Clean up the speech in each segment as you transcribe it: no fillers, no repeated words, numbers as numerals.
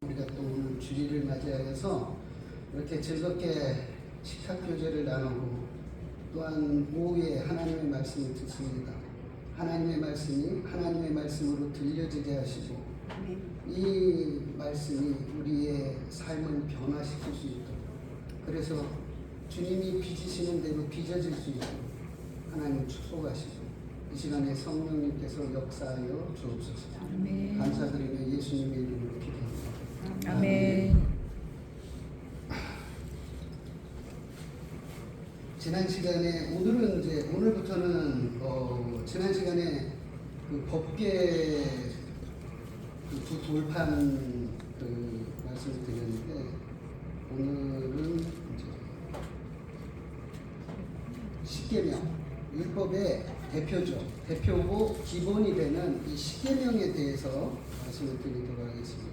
우리가 또 오늘 주일을 맞이하여서 이렇게 즐겁게 식탁 교제를 나누고 또한 오후에 하나님의 말씀을 듣습니다. 하나님의 말씀이 하나님의 말씀으로 들려지게 하시고 이 말씀이 우리의 삶을 변화시킬 수 있도록, 그래서 주님이 빚으시는 대로 빚어질 수 있도록 하나님 축복하시고 이 시간에 성령님께서 역사하여 주옵소서. 감사드리며 예수님의 이름으로 기도합니다. 아멘. 지난 시간에 오늘부터는 지난 시간에 그 법계 두 돌판 말씀을 드렸는데 오늘은 이제 십계명 율법의 대표고 기본이 되는 이 십계명에 대해서 말씀을 드리도록 하겠습니다.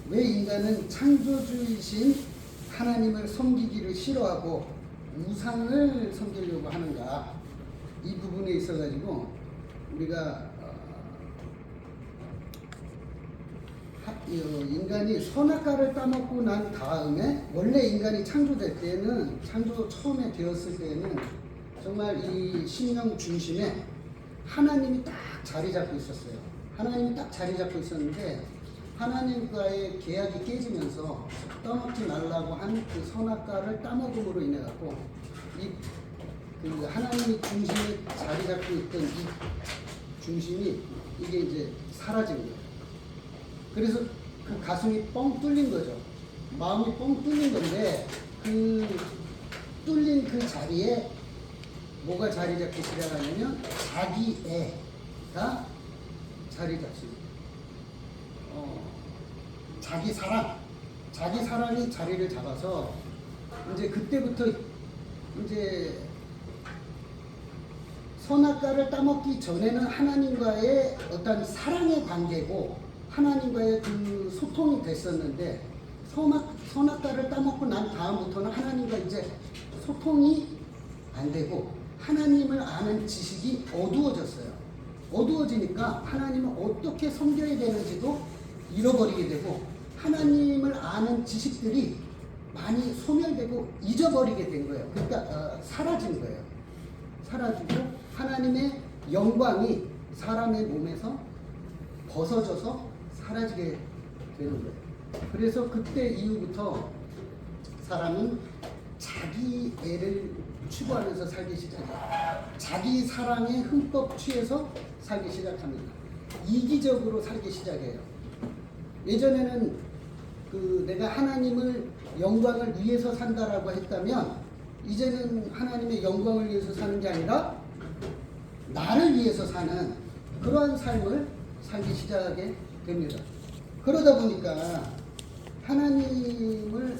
왜 인간은 창조주이신 하나님을 섬기기를 싫어하고 우상을 섬기려고 하는가, 이 부분에 있어 가지고 우리가 인간이 선악과를 따먹고 난 다음에, 원래 인간이 창조될 때는, 창조 처음에 되었을 때는 정말 이 심령 중심에 하나님이 딱 자리 잡고 있었어요. 하나님이 딱 자리 잡고 있었는데 하나님과의 계약이 깨지면서 떠먹지 말라고 한 그 선악과를 따먹음으로 인해 갖고 그 하나님이 중심에 자리 잡고 있던 이 중심이 이게 이제 사라진 거예요. 그래서 그 가슴이 뻥 뚫린 거죠. 마음이 뻥 뚫린 건데 그 뚫린 그 자리에 뭐가 자리 잡기 시작하냐면 자기애가 자리 잡습니다. 자기 사랑이 자리를 잡아서 이제 그때부터 이제 선악과를 따먹기 전에는 하나님과의 어떤 사랑의 관계고 하나님과의 그 소통이 됐었는데 선악과를 따먹고 난 다음부터는 하나님과 이제 소통이 안 되고 하나님을 아는 지식이 어두워졌어요. 어두워지니까 하나님을 어떻게 섬겨야 되는지도 잃어버리게 되고 하나님을 아는 지식들이 많이 소멸되고 잊어버리게 된 거예요. 그러니까 사라진 거예요. 사라지고 하나님의 영광이 사람의 몸에서 벗어져서 사라지게 되는 거예요. 그래서 그때 이후부터 사람은 자기 애를 추구하면서 살기 시작해요. 자기 사랑에 흠뻑 취해서 살기 시작합니다. 이기적으로 살기 시작해요. 예전에는 내가 하나님을 영광을 위해서 산다라고 했다면 이제는 하나님의 영광을 위해서 사는 게 아니라 나를 위해서 사는 그러한 삶을 살기 시작하게 됩니다. 그러다 보니까 하나님을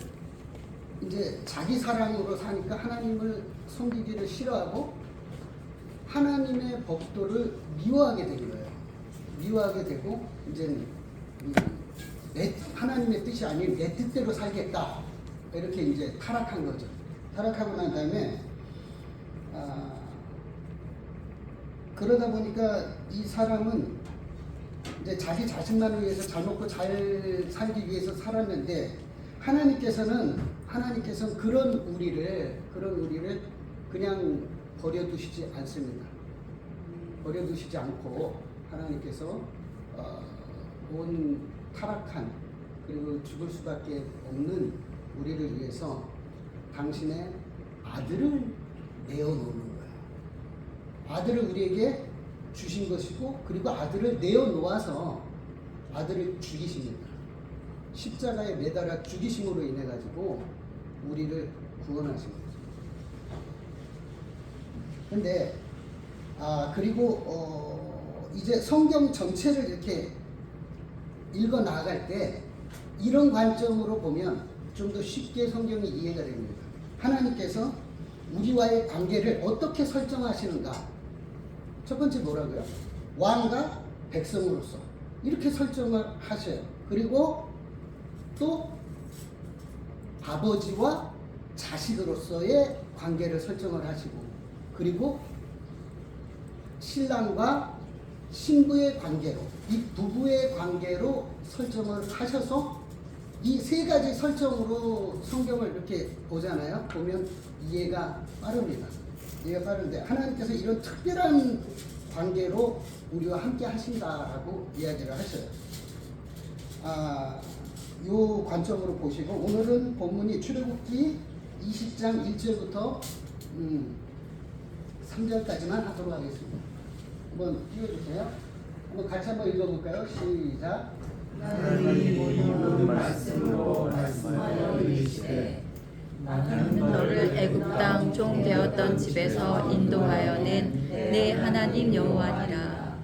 이제 자기 사랑으로 사니까 하나님을 섬기기를 싫어하고 하나님의 법도를 미워하게 된 거예요. 미워하게 되고 이제는 하나님의 뜻이 아닌 내 뜻대로 살겠다, 이렇게 이제 타락한 거죠. 타락하고 난 다음에 그러다 보니까 이 사람은 이제 자기 자신만을 위해서 잘 먹고 잘 살기 위해서 살았는데 하나님께서는 그런 우리를 그냥 버려두시지 않습니다. 버려두시지 않고 하나님께서 온 타락한 그리고 죽을 수밖에 없는 우리를 위해서 당신의 아들을 내어놓는 거예요. 아들을 우리에게 주신 것이고, 그리고 아들을 내어놓아서 아들을 죽이십니다. 십자가에 매달아 죽이심으로 인해 가지고 우리를 구원하신 거죠. 근데 그리고 이제 성경 전체를 이렇게 읽어 나갈 때 이런 관점으로 보면 좀 더 쉽게 성경이 이해가 됩니다. 하나님께서 우리와의 관계를 어떻게 설정하시는가? 첫 번째 뭐라고요? 왕과 백성으로서 이렇게 설정을 하셔요. 그리고 또 아버지와 자식으로서의 관계를 설정을 하시고, 그리고 신랑과 신부의 관계로, 이 부부의 관계로 설정을 하셔서 이 세 가지 설정으로 성경을 이렇게 보잖아요. 보면 이해가 빠릅니다. 이해가 빠른데 하나님께서 이런 특별한 관계로 우리와 함께 하신다라고 이야기를 하셔요. 요 관점으로 보시고 오늘은 본문이 출애굽기 20장 1절부터 3절까지만 하도록 하겠습니다. 한번 띄워주세요. 한번 같이 한번 읽어볼까요? 시작. 너희 모든 말씀으로 말씀하여 이르시되 나는 너를 애굽 땅 종 되었던 집에서 인도하여 낸 내 하나님 여호와니라.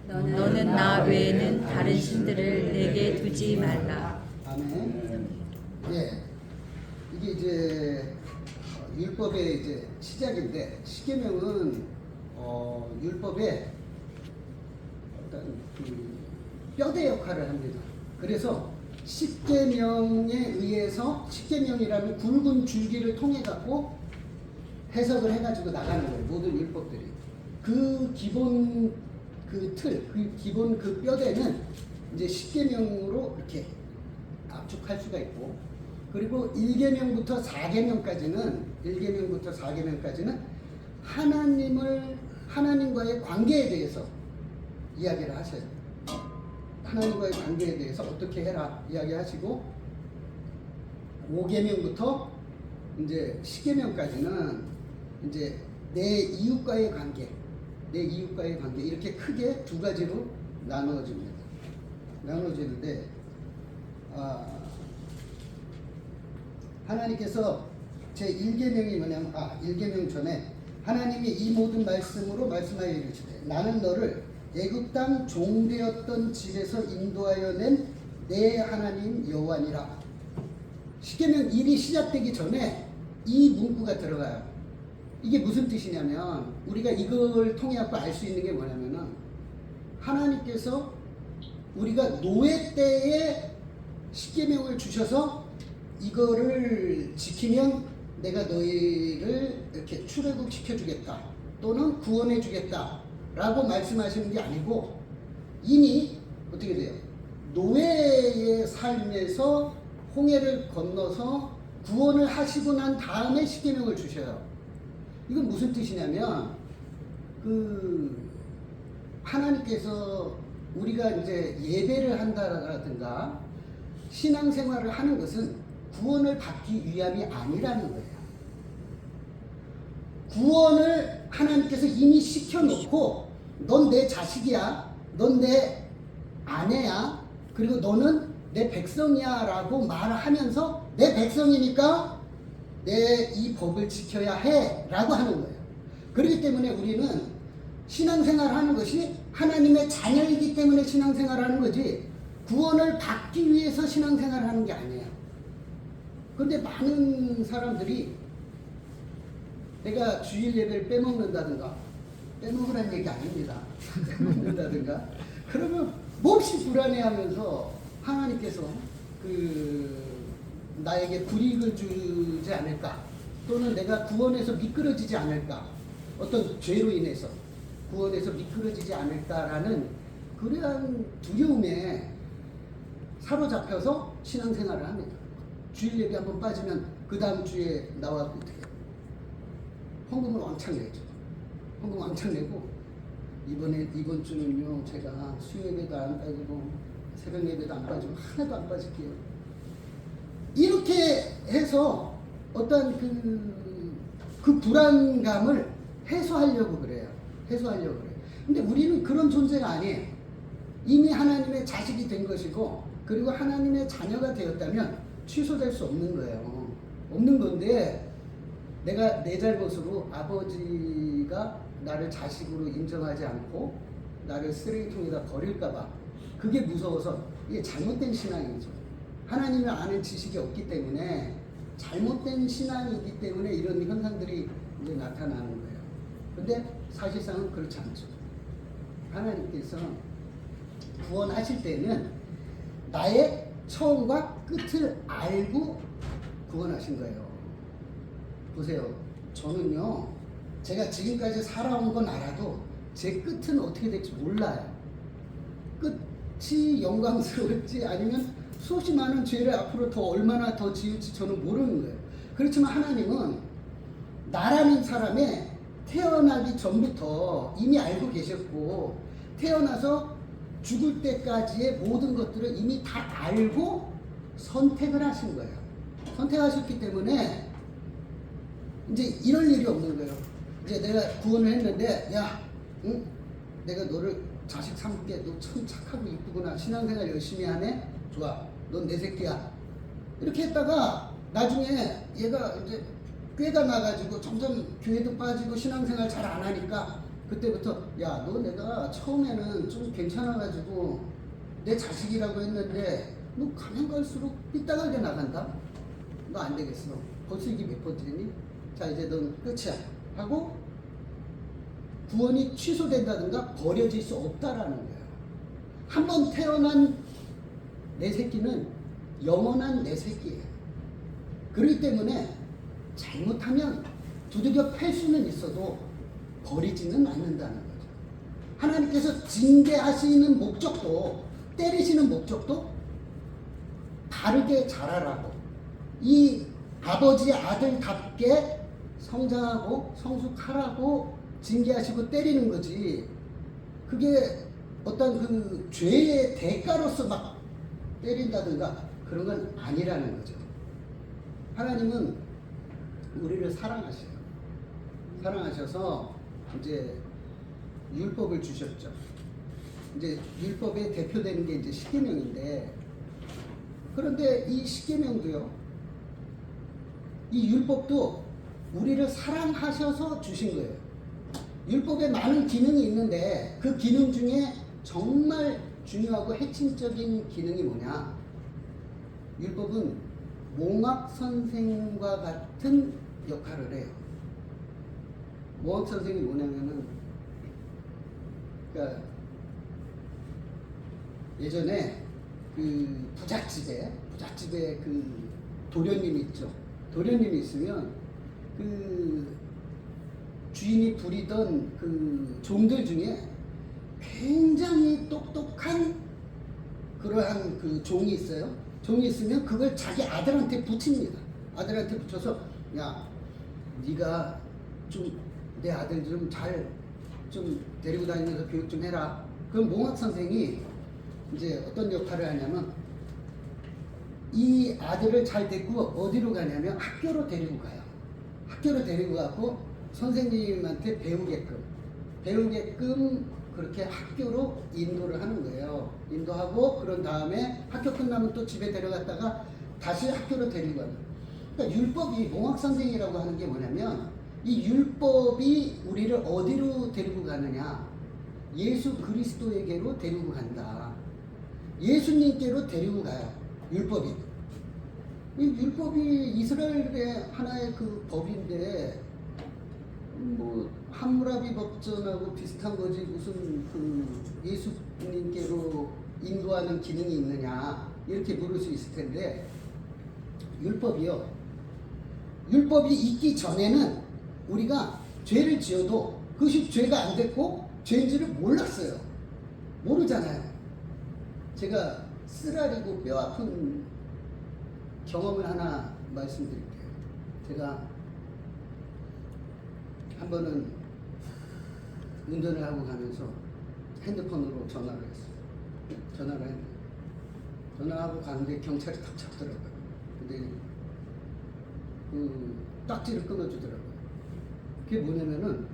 너는 나 외에는 다른 신들을 내게 두지 말라. 아멘. 예, 이게 이제 율법의 이제 시작인데 십계명은 율법의 어떤 그 뼈대 역할을 합니다. 그래서 십계명에 의해서 십계명이라는 굵은 줄기를 통해 갖고 해석을 해가지고 나가는 거예요. 모든 율법들이 그 기본 그 틀, 그 기본 그 뼈대는 이제 십계명으로 이렇게 압축할 수가 있고, 그리고 1계명부터 4계명까지는 하나님과의 관계에 대해서 이야기를 하셔요. 하나님과의 관계에 대해서 어떻게 해라 이야기하시고, 5계명부터 이제 10계명까지는 이제 내 이웃과의 관계 이렇게 크게 두 가지로 나누어지는데 하나님께서 제 1계명이 뭐냐면 1계명 전에 하나님이 이 모든 말씀으로 말씀하여 이르시되 나는 너를 애굽 땅 종되었던 집에서 인도하여 낸 내 하나님 여호와니라. 십계명 1이 시작되기 전에 이 문구가 들어가요. 이게 무슨 뜻이냐면 우리가 이걸 통해 갖고 알 수 있는 게 뭐냐면은 하나님께서 우리가 노예 때에 십계명을 주셔서 이거를 지키면 내가 너희를 이렇게 출애굽 시켜주겠다 또는 구원해 주겠다 라고 말씀하시는 게 아니고 이미 어떻게 돼요? 노예의 삶에서 홍해를 건너서 구원을 하시고 난 다음에 십계명을 주셔요. 이건 무슨 뜻이냐면 하나님께서 우리가 이제 예배를 한다라든가 신앙생활을 하는 것은 구원을 받기 위함이 아니라는 거예요. 구원을 하나님께서 이미 시켜놓고 넌 내 자식이야, 넌 내 아내야, 그리고 너는 내 백성이야 라고 말하면서 내 백성이니까 내 이 법을 지켜야 해 라고 하는 거예요. 그렇기 때문에 우리는 신앙생활 하는 것이 하나님의 자녀이기 때문에 신앙생활 하는 거지 구원을 받기 위해서 신앙생활 하는 게 아니에요. 그런데 많은 사람들이 내가 주일 예배를 빼먹는다든가, 빼먹으라는 얘기 아닙니다. 빼먹는다든가 그러면 몹시 불안해하면서 하나님께서 나에게 불이익을 주지 않을까, 또는 내가 구원에서 미끄러지지 않을까, 어떤 죄로 인해서 구원에서 미끄러지지 않을까라는 그러한 두려움에 사로잡혀서 신앙생활을 합니다. 주일 예배 한번 빠지면 그 다음 주에 나와도 돼요. 헌금을 왕창 내죠. 헌금 왕창 내고 이번 주는요 제가 수요 예배도 안 빠지고 새벽 예배도 안 빠지고 하나도 안 빠질게요. 이렇게 해서 어떤 그 불안감을 해소하려고 그래요. 근데 우리는 그런 존재가 아니에요. 이미 하나님의 자식이 된 것이고, 그리고 하나님의 자녀가 되었다면 취소될 수 없는 거예요. 없는 건데 내가 내 잘못으로 아버지가 나를 자식으로 인정하지 않고 나를 쓰레기통에다 버릴까봐 그게 무서워서 이게 잘못된 신앙이죠. 하나님을 아는 지식이 없기 때문에 잘못된 신앙이기 때문에 이런 현상들이 이제 나타나는 거예요. 근데 사실상은 그렇지 않죠. 하나님께서 구원하실 때는 나의 처음과 끝을 알고 구원하신 거예요. 보세요. 저는요, 제가 지금까지 살아온 건 알아도 제 끝은 어떻게 될지 몰라요. 끝이 영광스러울지 아니면 수없이 많은 죄를 앞으로 더 얼마나 더 지을지 저는 모르는 거예요. 그렇지만 하나님은 나라는 사람의 태어나기 전부터 이미 알고 계셨고 태어나서 죽을 때까지의 모든 것들을 이미 다 알고 선택을 하신 거예요. 선택하셨기 때문에 이제 이럴 일이 없는 거예요. 이제 내가 구원을 했는데 야, 응? 내가 너를 자식 삼을게. 너 참 착하고 이쁘구나. 신앙생활 열심히 하네. 좋아. 넌 내 새끼야. 이렇게 했다가 나중에 얘가 이제 꾀가 나가지고 점점 교회도 빠지고 신앙생활 잘 안 하니까 그때부터 야, 너 내가 처음에는 좀 괜찮아가지고 내 자식이라고 했는데 너 가면 갈수록 삐딱하게 나간다. 너 안 되겠어. 벌써 이게 몇 번째니? 자, 이제 넌 끝이야. 하고 구원이 취소된다든가 버려질 수 없다라는 거예요. 한번 태어난 내 새끼는 영원한 내 새끼예요. 그렇기 때문에 잘못하면 두들겨 팰 수는 있어도 버리지는 않는다는 거죠. 하나님께서 징계하시는 목적도 때리시는 목적도 바르게 자라라고 이 아버지 아들답게 성장하고 성숙하라고 징계하시고 때리는 거지. 그게 어떤 그 죄의 대가로서 막 때린다든가 그런 건 아니라는 거죠. 하나님은 우리를 사랑하셔요. 사랑하셔서 이제 율법을 주셨죠. 이제 율법에 대표되는 게 이제 십계명인데, 그런데 이 십계명도요, 이 율법도 우리를 사랑하셔서 주신 거예요. 율법에 많은 기능이 있는데 그 기능 중에 정말 중요하고 핵심적인 기능이 뭐냐? 율법은 몽학 선생과 같은 역할을 해요. 몽학 선생이 뭐냐면은, 그러니까 예전에 그 부잣집에 그 도련님이 있죠. 도련님이 있으면 그 주인이 부리던 그 종들 중에 굉장히 똑똑한 그러한 그 종이 있어요. 종이 있으면 그걸 자기 아들한테 붙입니다. 아들한테 붙여서 야, 네가 좀 내 아들 좀 잘 좀 데리고 다니면서 교육 좀 해라. 그럼 몽학 선생이 이제 어떤 역할을 하냐면 이 아들을 잘 데리고 어디로 가냐면 학교로 데리고 가요. 학교로 데리고 가고 선생님한테 배우게끔 그렇게 학교로 인도를 하는 거예요. 인도하고 그런 다음에 학교 끝나면 또 집에 데려갔다가 다시 학교로 데리고 가는. 그러니까 율법이 몽학 선생이라고 하는 게 뭐냐면 이 율법이 우리를 어디로 데리고 가느냐? 예수 그리스도에게로 데리고 간다. 예수님께로 데리고 가요. 율법이. 이 율법이 이스라엘의 하나의 그 법인데 뭐 함무라비 법전하고 비슷한 거지 무슨 그 예수님께로 인도하는 기능이 있느냐 이렇게 물을 수 있을 텐데, 율법이요. 율법이 있기 전에는 우리가 죄를 지어도 그것이 죄가 안 됐고 죄인지를 몰랐어요. 모르잖아요. 제가 쓰라리고 뼈 아픈 경험을 하나 말씀드릴게요. 제가 한 번은 운전을 하고 가면서 핸드폰으로 전화를 했어요. 전화하고 가는데 경찰이 탁 잡더라고요. 근데 그 딱지를 끊어주더라고요. 그게 뭐냐면은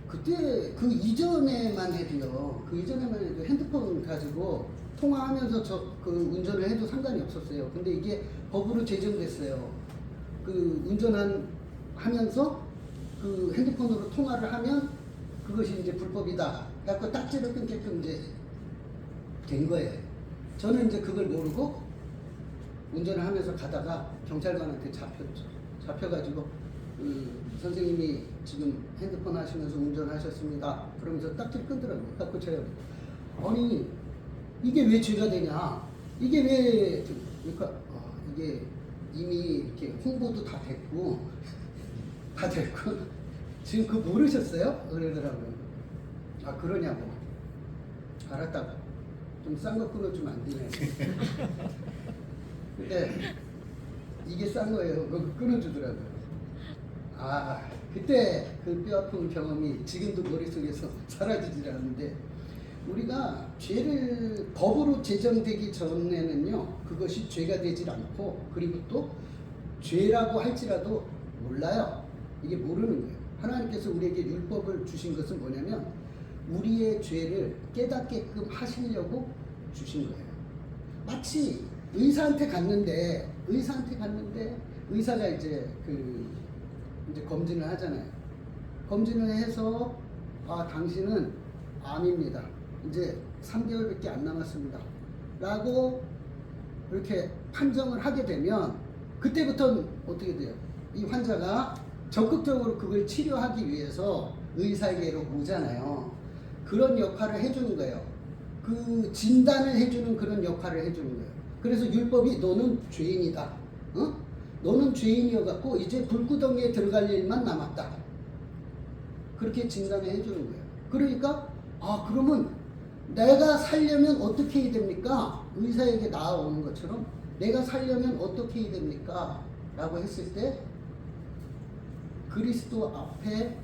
그때 그 이전에만 해도 핸드폰 가지고 통화하면서 그 운전을 해도 상관이 없었어요. 근데 이게 법으로 제정됐어요. 그 운전하면서 그 핸드폰으로 통화를 하면 그것이 이제 불법이다. 그래서 딱지를 끊게끔 이제 된 거예요. 저는 이제 그걸 모르고 운전을 하면서 가다가 경찰관한테 잡혔죠. 잡혀가지고 선생님이 지금 핸드폰 하시면서 운전하셨습니다. 그러면서 딱지를 끊더라고요. 그래서 제가 아니 이게 왜 죄가 되냐? 이게 왜 그러니까 이게 이미 이렇게 홍보도 다 됐고 지금 그거 모르셨어요? 그러더라고요. 아 그러냐고. 알았다고. 좀 싼 거 끊어주면 안 되냐. 근데 이게 싼 거예요. 그거 끊어주더라고요. 아, 그때 그 뼈아픈 경험이 지금도 머릿속에서 사라지질 않는데, 우리가 죄를 법으로 제정되기 전에는요, 그것이 죄가 되질 않고, 그리고 또 죄라고 할지라도 몰라요. 이게 모르는 거예요. 하나님께서 우리에게 율법을 주신 것은 뭐냐면 우리의 죄를 깨닫게끔 하시려고 주신 거예요. 마치 의사한테 갔는데 의사가 이제 이제 검진을 하잖아요. 검진을 해서 당신은 암입니다. 이제 3개월밖에 안 남았습니다. 라고 이렇게 판정을 하게 되면 그때부터는 어떻게 돼요? 이 환자가 적극적으로 그걸 치료하기 위해서 의사에게로 오잖아요. 그런 역할을 해주는 거예요. 그 진단을 해주는 그런 역할을 해주는 거예요. 그래서 율법이 너는 죄인이다. 너는 죄인이어갖고 이제 불구덩이에 들어갈 일만 남았다. 그렇게 진단을 해주는 거예요. 그러니까 그러면 내가 살려면 어떻게 해야 됩니까? 의사에게 나아오는 것처럼 내가 살려면 어떻게 해야 됩니까? 라고 했을 때 그리스도 앞에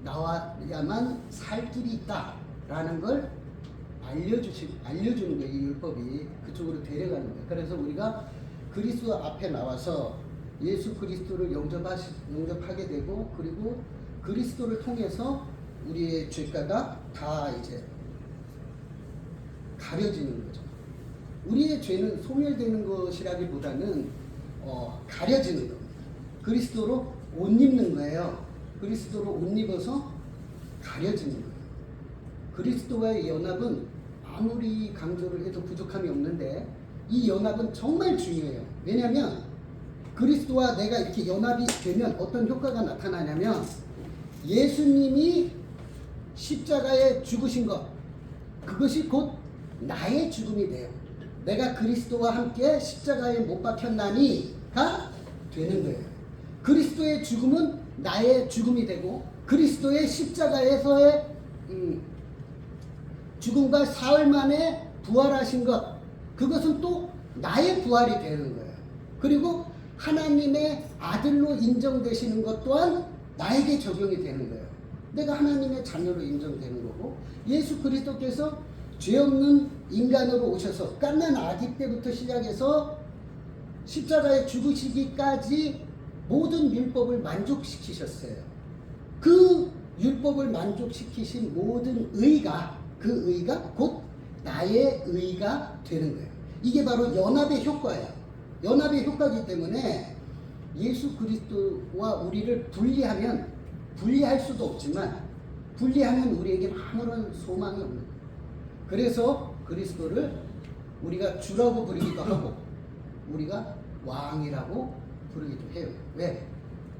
나와야만 살 길이 있다라는 걸 알려주는 거예요. 이 율법이 그쪽으로 데려가는 거예요. 그래서 우리가 그리스도 앞에 나와서 예수 그리스도를 영접하게 되고, 그리고 그리스도를 통해서 우리의 죄가가 다 이제 가려지는 거죠. 우리의 죄는 소멸되는 것이라기보다는 가려지는 겁니다. 그리스도로 옷 입는 거예요. 그리스도로 옷 입어서 가려지는 거예요. 그리스도와의 연합은 아무리 강조를 해도 부족함이 없는데 이 연합은 정말 중요해요. 왜냐하면 그리스도와 내가 이렇게 연합이 되면 어떤 효과가 나타나냐면 예수님이 십자가에 죽으신 것, 그것이 곧 나의 죽음이 돼요. 내가 그리스도와 함께 십자가에 못 박혔나니가 되는 거예요. 그리스도의 죽음은 나의 죽음이 되고, 그리스도의 십자가에서의 죽음과 사흘 만에 부활하신 것, 그것은 또 나의 부활이 되는 거예요. 그리고 하나님의 아들로 인정되시는 것 또한 나에게 적용이 되는 거예요. 내가 하나님의 자녀로 인정되는 거고, 예수 그리스도께서 죄 없는 인간으로 오셔서 갓난 아기 때부터 시작해서 십자가에 죽으시기까지 모든 율법을 만족시키셨어요. 그 율법을 만족시키신 모든 의가, 그 의가 곧 나의 의가 되는 거예요. 이게 바로 연합의 효과예요. 연합의 효과이기 때문에 예수 그리스도와 우리를 분리할 수도 없지만, 분리하면 우리에게 아무런 소망이 없는 거예요. 그래서 그리스도를 우리가 주라고 부르기도 하고 우리가 왕이라고 부르기도 해요. 왜?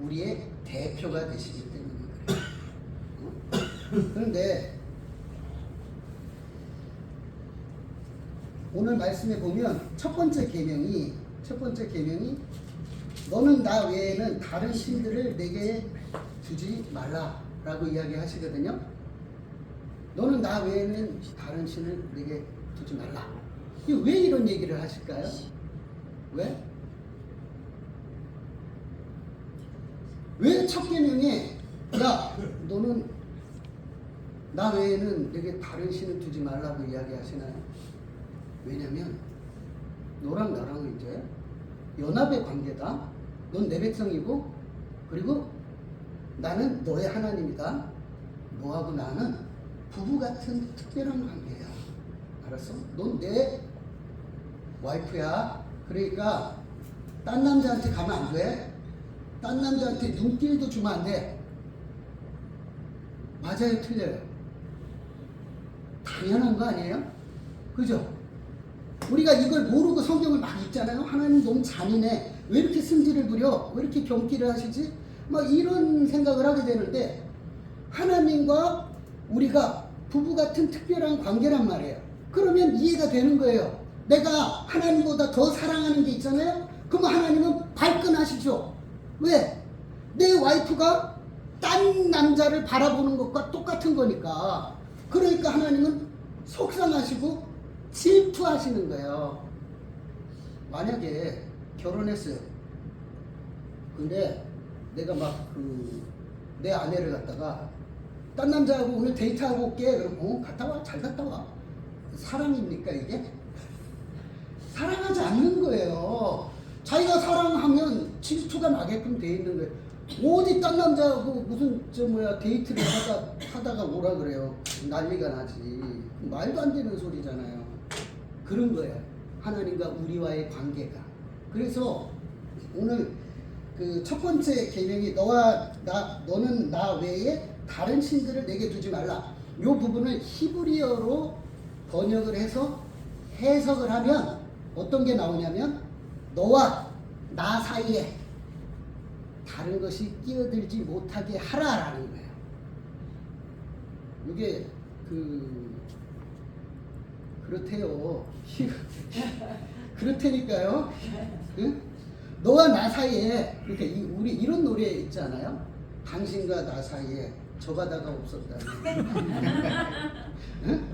우리의 대표가 되시기 때문에 그래요. 그런데 오늘 말씀에 보면 첫 번째 계명이 너는 나 외에는 다른 신들을 내게 두지 말라라고 이야기하시거든요. 너는 나 외에는 다른 신을 내게 두지 말라. 왜 이런 얘기를 하실까요? 왜? 왜 첫 계명에 너는 나 외에는 내게 다른 신을 두지 말라고 이야기하시나요? 왜냐면 너랑 나랑은 이제 연합의 관계다. 넌 내 백성이고, 그리고 나는 너의 하나님이다. 너하고 나는 부부 같은 특별한 관계야. 알았어? 넌 내 와이프야. 그러니까 딴 남자한테 가면 안 돼. 딴 남자한테 눈길도 주면 안 돼. 맞아요, 틀려요? 당연한 거 아니에요? 그죠? 우리가 이걸 모르고 성경을 막 읽잖아요. 하나님 너무 잔인해. 왜 이렇게 승질을 부려? 왜 이렇게 경기를 하시지? 막 이런 생각을 하게 되는데, 하나님과 우리가 부부 같은 특별한 관계란 말이에요. 그러면 이해가 되는 거예요. 내가 하나님보다 더 사랑하는 게 있잖아요. 그러면 하나님은 발끈하시죠. 왜? 내 와이프가 딴 남자를 바라보는 것과 똑같은 거니까. 그러니까 하나님은 속상하시고 질투하시는 거예요. 만약에 결혼했어요. 근데 내가 막 내 아내를 갖다가 딴 남자하고 오늘 데이트하고 올게. 그럼 갔다 와. 잘 갔다 와. 사랑입니까 이게? 사랑하지 않는 거예요. 자기가 사랑하면 질투가 나게끔 돼 있는 거예요. 어디 딴 남자하고 무슨 데이트를 하다가 오라 그래요. 난리가 나지. 말도 안 되는 소리잖아요. 그런 거예요. 하나님과 우리와의 관계가. 그래서 오늘 그 첫 번째 계명이 너는 나 외에 다른 신들을 내게 두지 말라. 이 부분을 히브리어로 번역을 해서 해석을 하면 어떤 게 나오냐면 너와 나 사이에 다른 것이 끼어들지 못하게 하라라는 거예요. 이게 그렇대요. 그렇다니까요. 응? 너와 나 사이에, 그러니까 우리 이런 노래 있잖아요. 당신과 나 사이에 저 바다가 없었다면, 응?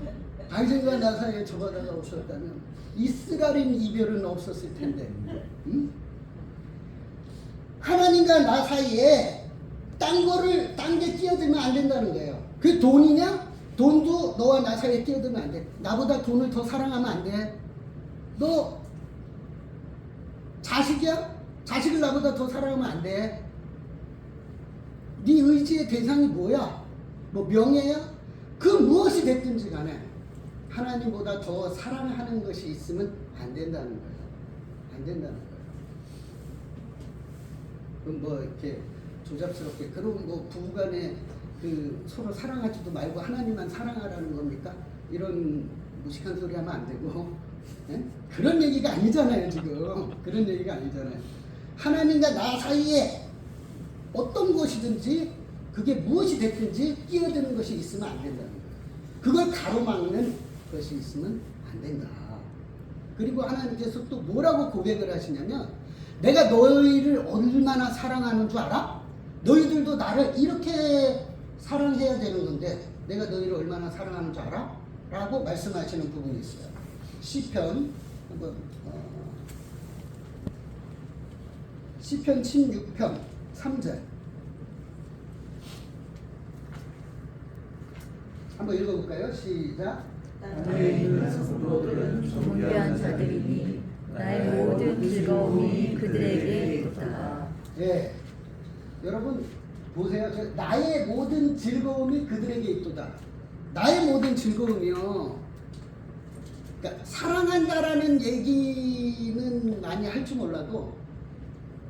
당신과 나 사이에 저 바다가 없었다면 이스라엘 이별은 없었을 텐데, 응? 하나님과 나 사이에 딴 게 끼어들면 안 된다는 거예요. 그게 돈이냐? 돈도 너와 나 사이에 끼어들면 안 돼. 나보다 돈을 더 사랑하면 안 돼. 너 자식이야? 자식을 나보다 더 사랑하면 안 돼. 네 의지의 대상이 뭐야? 뭐 명예야? 그 무엇이 됐든지 간에 하나님보다 더 사랑하는 것이 있으면 안 된다는 거예요. 안 된다는 거예요. 그럼 뭐 이렇게 조잡스럽게 그럼 뭐 부부간에 서로 사랑하지도 말고 하나님만 사랑하라는 겁니까? 이런 무식한 소리 하면 안 되고, 예? 그런 얘기가 아니잖아요. 지금 그런 얘기가 아니잖아요. 하나님과 나 사이에 어떤 것이든지 그게 무엇이 됐든지 끼어드는 것이 있으면 안 된다는 거예요. 그걸 가로막는 것이 있으면 안 된다. 그리고 하나님께서 또 뭐라고 고백을 하시냐면 내가 너희를 얼마나 사랑하는 줄 알아? 너희들도 나를 이렇게 사랑해야 되는 건데 내가 너희를 얼마나 사랑하는 줄 알아? 라고 말씀하시는 부분이 있어요. 시편 한번 시편 16편 3절 한번 읽어볼까요? 시작. 땅에 있는 모든 존귀한 자들이니 나의 모든 즐거움이 그들에게 있도다. 예, 여러분 보세요. 나의 모든 즐거움이 그들에게 있도다. 나의 모든 즐거움이요. 그러니까 사랑한다라는 얘기는 많이 할 줄 몰라도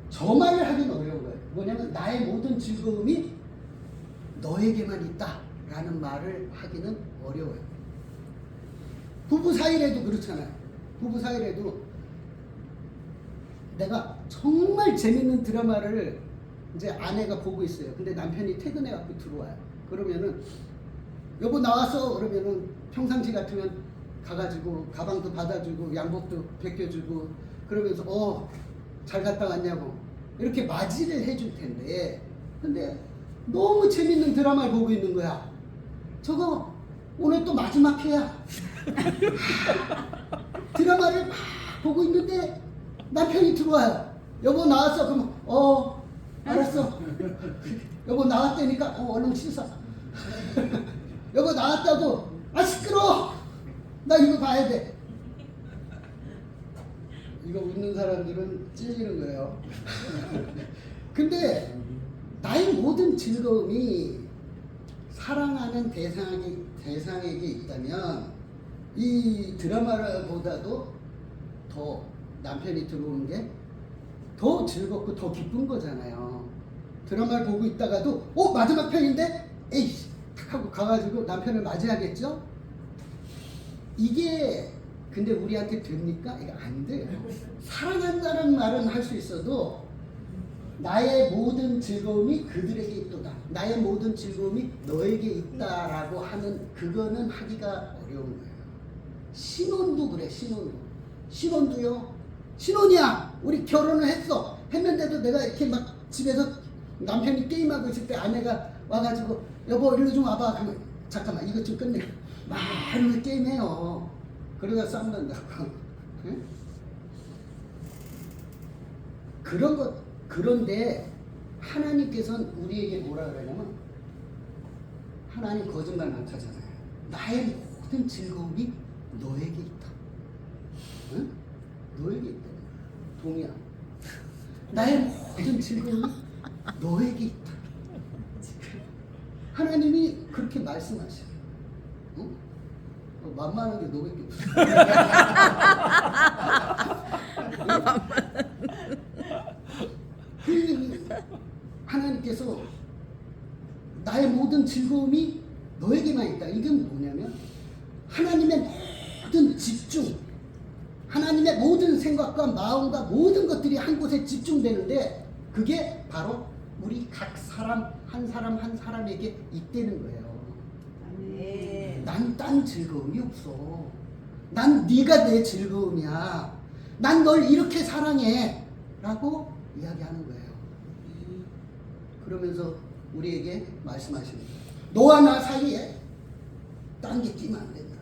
저 말을 하긴 어려운 거예요. 뭐냐면 나의 모든 즐거움이 너에게만 있다라는 말을 하기는 어려워요. 부부 사이래도 그렇잖아요. 부부 사이래도 내가 정말 재밌는 드라마를 이제 아내가 보고 있어요. 근데 남편이 퇴근해 갖고 들어와요. 그러면은 여보 나왔어. 그러면은 평상시 같으면 가가지고 가방도 받아주고 양복도 벗겨주고 그러면서 잘 갔다 왔냐고 이렇게 맞이를 해줄 텐데 근데 너무 재밌는 드라마를 보고 있는 거야. 저거 오늘 또 마지막 회야. 드라마를 막 보고 있는데 남편이 들어와요. 여보 나왔어. 그러면 알았어. 여보 나왔다니까 얼른 씻어. 여보 나왔다고. 시끄러워. 나 이거 봐야 돼. 이거 웃는 사람들은 찔리는 거예요. 근데 나의 모든 즐거움이 사랑하는 대상에게 있다면 이 드라마보다도 더 남편이 들어오는 게 더 즐겁고 더 기쁜 거잖아요. 드라마를 보고 있다가도 마지막 편인데 에이씨 탁 하고 가가지고 남편을 맞이하겠죠? 이게 근데 우리한테 됩니까? 이거 안 돼요. 사랑한다는 말은 할 수 있어도 나의 모든 즐거움이 그들에게 있도다. 나의 모든 즐거움이 너에게 있다라고 하는 그거는 하기가 어려운 거예요. 신혼도 그래. 신혼도요. 신혼이야. 우리 결혼을 했는데도 내가 이렇게 막 집에서 남편이 게임하고 있을 때 아내가 와가지고 여보 일로 좀 와봐. 그러면 잠깐만 이것 좀 끝내. 막 이러면서 게임해요. 그러다 쌈난다고. 응? 그런 것, 그런데 하나님께서는 우리에게 뭐라 그러냐면, 하나님 거짓말 못하잖아요. 나의 모든 즐거움이 너에게 있다. 응? 너에게 있다. 동의야. 나의 모든 즐거움이 너에게 있다. 하나님이 그렇게 말씀하셔요. 응? 만만한 게 너밖에 없어. 하나님께서 나의 모든 즐거움이 너에게만 있다. 이건 뭐냐면 하나님의 모든 집중, 하나님의 모든 생각과 마음과 모든 것들이 한 곳에 집중되는데 그게 바로 우리 각 사람 한 사람 한 사람에게 있다는 거예요. 난 딴 즐거움이 없어. 난 네가 내 즐거움이야. 난 널 이렇게 사랑해 라고 이야기하는 거예요. 그러면서 우리에게 말씀하십니다. 너와 나 사이에 딴 게 끼면 안 된다.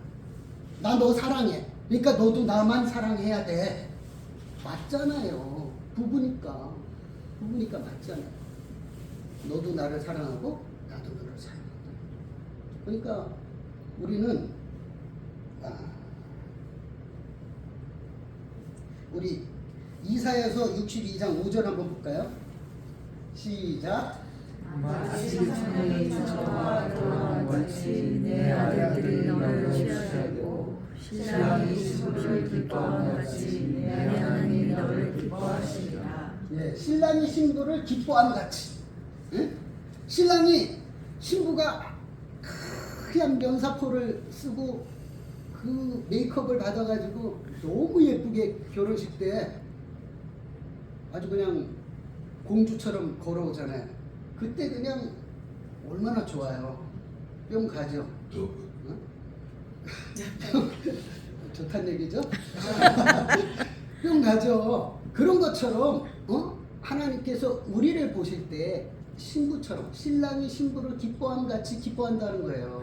나 너 사랑해. 그러니까 너도 나만 사랑해야 돼. 맞잖아요. 부부니까 맞잖아요. 너도 나를 사랑하고 나도 너를 사랑한다. 그러니까 우리는 우리 이사야서 62장 5절 한번 볼까요? 시작. 마치 천국의 저와 더한 같이 내 아들들이 너를 취하고 신랑이 신부를 기뻐함 같이 내 하나님이 너를 기뻐하시리라. 예, 신랑이 신부를 기뻐함 같이. 예? 신랑이 신부가 하얀 면사포를 쓰고 그 메이크업을 받아가지고 너무 예쁘게 결혼식 때 아주 그냥 공주처럼 걸어오잖아요. 그때 그냥 얼마나 좋아요. 뿅 가죠. 어? 좋단 얘기죠? 뿅 가죠. 그런 것처럼 하나님께서 우리를 보실 때 신부처럼 신랑이 신부를 기뻐함 같이 기뻐한다는 거예요.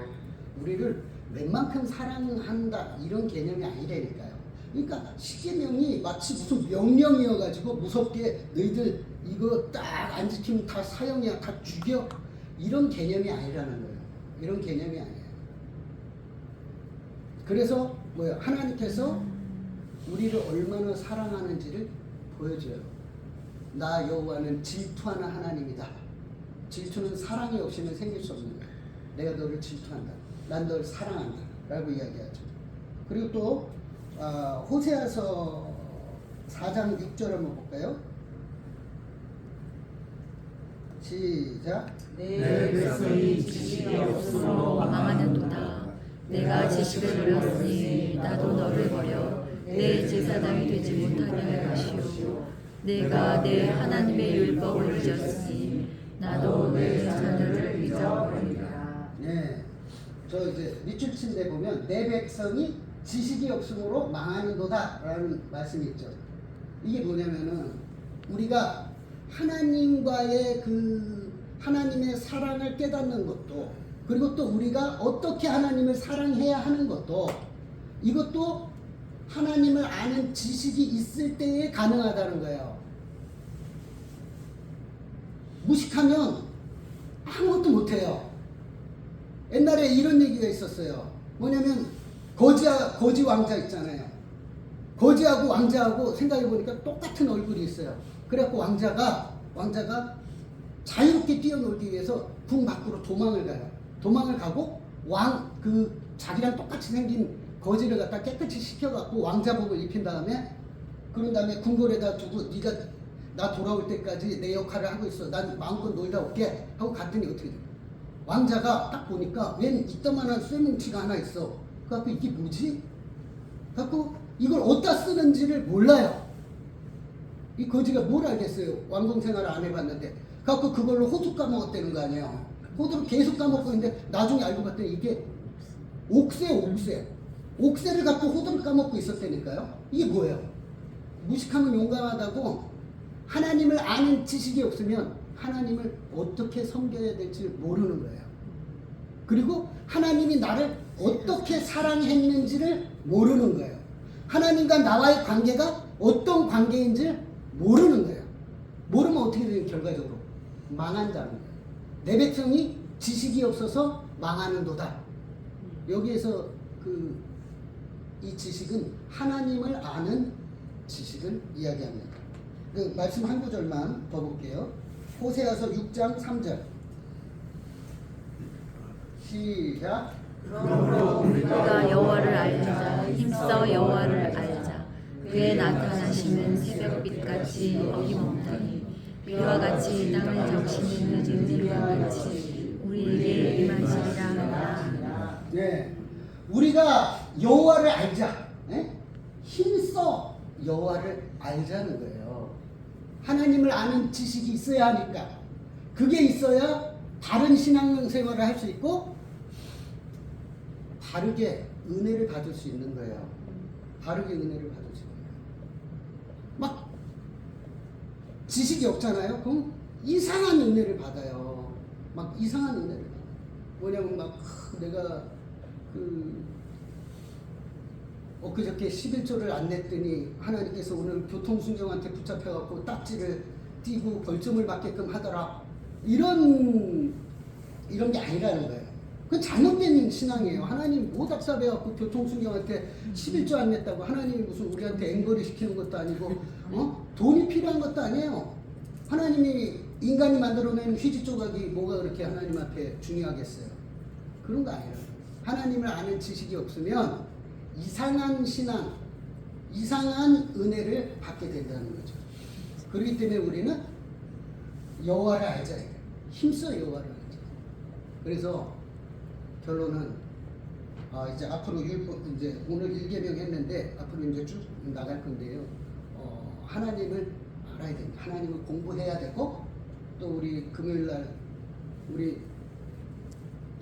우리를 웬만큼 사랑한다 이런 개념이 아니라니까요. 그러니까 십계명이 마치 무슨 명령이어가지고 무섭게 너희들 이거 딱 안 지키면 다 사형이야, 다 죽여 이런 개념이 아니라는 거예요. 이런 개념이 아니에요. 그래서 뭐예요? 하나님께서 우리를 얼마나 사랑하는지를 보여줘요. 나 여호와는 질투하는 하나님이다. 질투는 사랑이 없이는 생길 수 없는 거야. 내가 너를 질투한다. 난 널 사랑한다. 라고 이야기하죠. 그리고 또 호세아서 4장 6절 한번 볼까요? 시작. 내 백성이 지식이 없으므로 망하는도다. 내가 지식을 버렸으니 나도 너를 버려 내 제사장이 되지 못하게 할 것이요 내가 내 하나님의 율법을 잊었으니 나도 내 자녀들을 잊어버리리라. 네. 저 이제 밑줄 친 데 보면 내 백성이 지식이 없으므로 망하는도다 라는 말씀이 있죠. 이게 뭐냐면은 우리가 하나님과의 그 하나님의 사랑을 깨닫는 것도 그리고 또 우리가 어떻게 하나님을 사랑해야 하는 것도 이것도 하나님을 아는 지식이 있을 때에 가능하다는 거예요. 무식하면 아무것도 못해요. 옛날에 이런 얘기가 있었어요. 뭐냐면 거지 왕자 있잖아요. 거지하고 왕자하고 생각해보니까 똑같은 얼굴이 있어요. 그래갖고 왕자가 자유롭게 뛰어놀기 위해서 궁 밖으로 도망을 가요. 도망을 가고 자기랑 똑같이 생긴 거지를 갖다 깨끗이 씻겨갖고 왕자복을 입힌 다음에 그런 다음에 궁궐에다 두고 네가 나 돌아올 때까지 내 역할을 하고 있어. 난 마음껏 놀다 올게 하고 갔더니 어떻게 돼? 왕자가 딱 보니까 웬 이따만한 쇠뭉치가 하나 있어. 그래갖고 이게 뭐지? 그래갖고 이걸 어디다 쓰는지를 몰라요. 이 거지가 뭘 알겠어요? 왕궁 생활을 안 해봤는데. 그래갖고 그걸로 호두 까먹었다는 거 아니에요. 호두를 계속 까먹고 있는데 나중에 알고 봤더니 이게 옥새를 갖고 호두를 까먹고 있었다니까요. 이게 뭐예요? 무식하면 용감하다고 하나님을 아는 지식이 없으면 하나님을 어떻게 섬겨야 될지 모르는 거예요. 그리고 하나님이 나를 어떻게 사랑했는지를 모르는 거예요. 하나님과 나와의 관계가 어떤 관계인지 모르는 거예요. 모르면 어떻게 되는 결과적으로 망한다는 거예요. 내 백성이 지식이 없어서 망하는도다. 여기에서 이 지식은 하나님을 아는 지식을 이야기합니다. 그 말씀 한 구절만 더 볼게요. 호세아서 6장 3절. 시작. 그러므로 우리가 여호와를 알자. 힘써 여호와를 알자. 그의 나타나심은 새벽빛같이 어김없다니 비와 같이 땅을 적시는 늦은 비와 같이 우리에게 임하시리라. 네, 우리가 여호와를 알자. 네? 힘써 여호와를 알자는 거예요. 하나님을 아는 지식이 있어야 하니까. 그게 있어야 바른 신앙생활을 할 수 있고 바르게 은혜를 받을 수 있는 거예요. 바르게 은혜를 받을 수 있는 거예요. 막 지식이 없잖아요. 그럼 이상한 은혜를 받아요. 막 이상한 은혜를 받아요. 뭐냐면 막 내가 엊그저께 11조를 안 냈더니 하나님께서 오늘 교통순경한테 붙잡혀갖고 딱지를 띄고 벌점을 맞게끔 하더라. 이런 게 아니라는 거예요. 그건 잘못된 신앙이에요. 하나님 뭐 답답해갖고 교통순경한테 11조 안 냈다고 하나님이 무슨 우리한테 앵벌이 시키는 것도 아니고 돈이 필요한 것도 아니에요. 하나님이 인간이 만들어낸 휴지 조각이 뭐가 그렇게 하나님 앞에 중요하겠어요. 그런 거 아니라는 거예요. 하나님을 아는 지식이 없으면 이상한 신앙, 이상한 은혜를 받게 된다는 거죠. 그렇기 때문에 우리는 여호와를 알자. 힘써 여호와를 알자. 그래서 결론은 이제 앞으로 이제 오늘 1계명 했는데 앞으로 이제 쭉 나갈 건데요. 하나님을 알아야 됩니다. 하나님을 공부해야 되고 또 우리 금요일 날 우리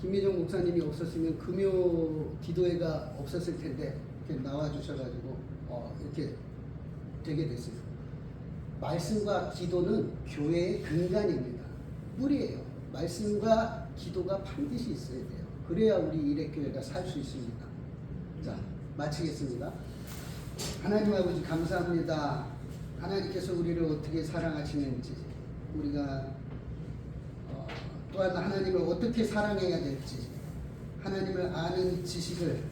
김미정 목사님이 없었으면 금요 기도회가 없었을 텐데 이렇게 나와 주셔가지고 이렇게 되게 됐어요. 말씀과 기도는 교회의 근간입니다. 뿌리예요. 말씀과 기도가 반드시 있어야 돼요. 그래야 우리 일회교회가 살 수 있습니다. 자, 마치겠습니다. 하나님 아버지 감사합니다. 하나님께서 우리를 어떻게 사랑하시는지, 우리가 또한 하나님을 어떻게 사랑해야 될지, 하나님을 아는 지식을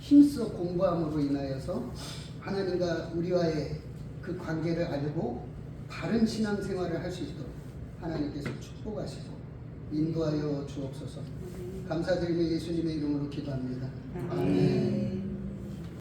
힘써 공부함으로 인하여서 하나님과 우리와의 그 관계를 알고 바른 신앙생활을 할 수 있도록 하나님께서 축복하시고 인도하여 주옵소서. 감사드리며 예수님의 이름으로 기도합니다. 아멘.